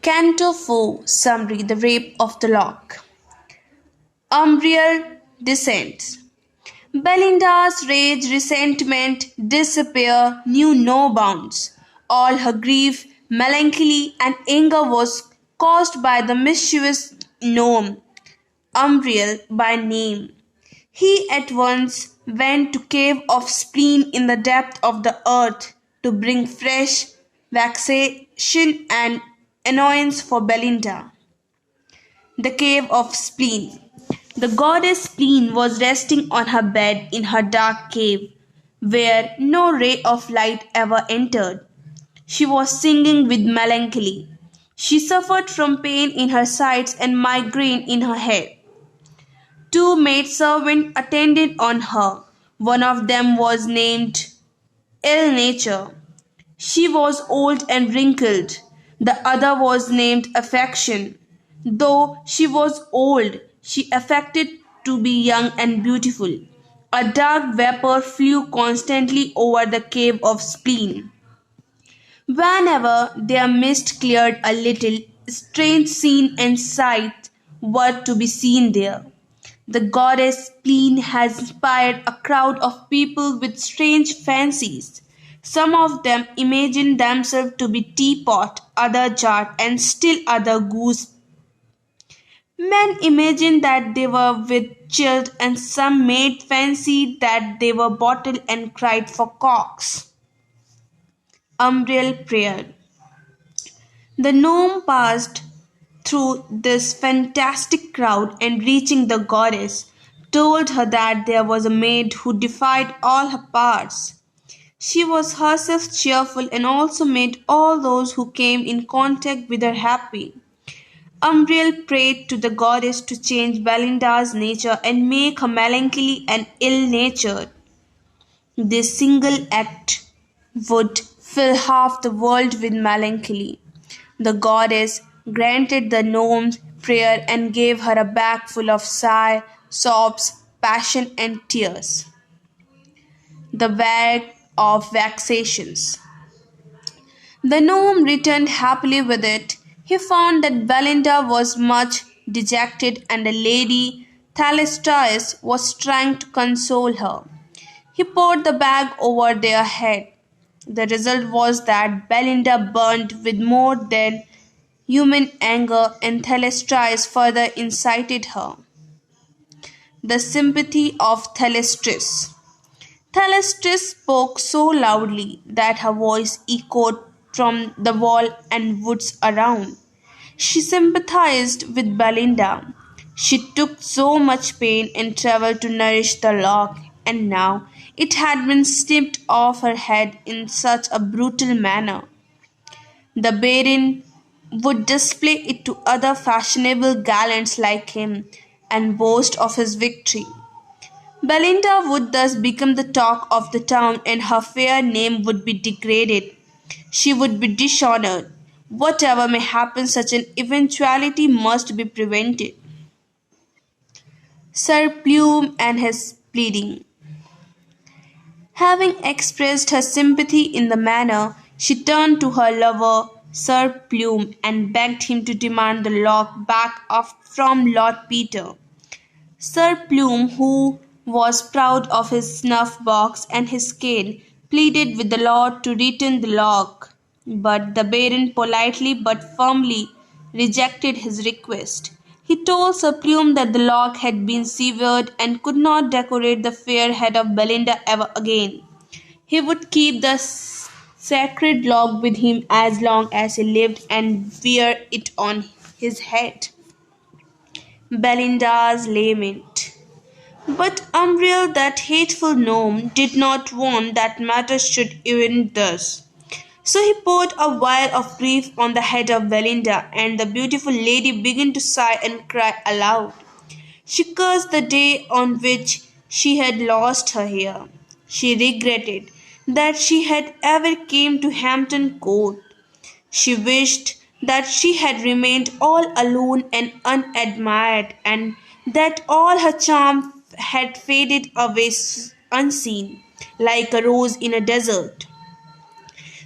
Canto 4 Summary The Rape of the Lock. Umbriel descends. Belinda's rage, resentment, despair knew no bounds. All her grief, melancholy, and anger was caused by the mischievous gnome, Umbriel by name. He at once went to cave of spleen in the depth of the earth to bring fresh vexation and annoyance for Belinda. The cave of spleen. The goddess Spleen was resting on her bed in her dark cave, where no ray of light ever entered. She was singing with melancholy. She suffered from pain in her sides and migraine in her head. Two maidservants attended on her. One of them was named Ill Nature. She was old and wrinkled. The other was named Affection. Though she was old, she affected to be young and beautiful. A dark vapor flew constantly over the cave of spleen. Whenever their mist cleared a little, strange scene and sight were to be seen there. The goddess Spleen has inspired a crowd of people with strange fancies. Some of them imagine themselves to be teapot, other jar, and still other goose. Men imagined that they were with child, and some made fancy that they were bottle and cried for cocks. Umbriel prayer. The gnome passed through this fantastic crowd and reaching the goddess, told her that there was a maid who defied all her powers. She was herself cheerful and also made all those who came in contact with her happy. Umbriel prayed to the goddess to change Belinda's nature and make her melancholy and ill natured. This single act would fill half the world with melancholy. The goddess granted the gnome's prayer and gave her a bag full of sigh, sobs, passion, and tears. The bag of vexations. The gnome returned happily with it. He found that Belinda was much dejected and the lady Thalestris was trying to console her. He poured the bag over their head. The result was that Belinda burned with more than human anger and Thalestris further incited her. The sympathy of Thalestris. Thalestris spoke so loudly that her voice echoed from the wall and woods around. She sympathized with Belinda. She took so much pain and trouble to nourish the lock, and now it had been snipped off her head in such a brutal manner. The Baron would display it to other fashionable gallants like him and boast of his victory. Belinda would thus become the talk of the town, and her fair name would be degraded. She would be dishonored. Whatever may happen, such an eventuality must be prevented. Sir Plume and his pleading. Having expressed her sympathy in the manner, she turned to her lover, Sir Plume, and begged him to demand the lock back from Lord Peter. Sir Plume, who was proud of his snuff box and his cane, pleaded with the lord to return the lock, but the Baron politely but firmly rejected his request. He told Sir Plume that the lock had been severed and could not decorate the fair head of Belinda ever again. He would keep the sacred lock with him as long as he lived and wear it on his head. Belinda's lament. But Umbriel, that hateful gnome, did not want that matters should end thus. So he poured a vial of grief on the head of Belinda, and the beautiful lady began to sigh and cry aloud. She cursed the day on which she had lost her hair. She regretted that she had ever came to Hampton Court. She wished that she had remained all alone and unadmired, and that all her charm had faded away unseen, like a rose in a desert.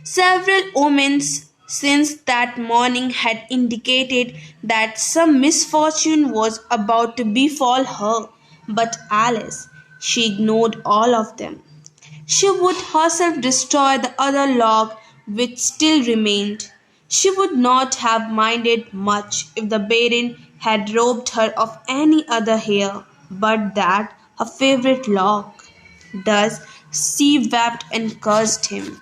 Several omens since that morning had indicated that some misfortune was about to befall her. But Alice, she ignored all of them. She would herself destroy the other log which still remained. She would not have minded much if the Baron had robbed her of any other hair but that her favorite log. Thus she wept and cursed him.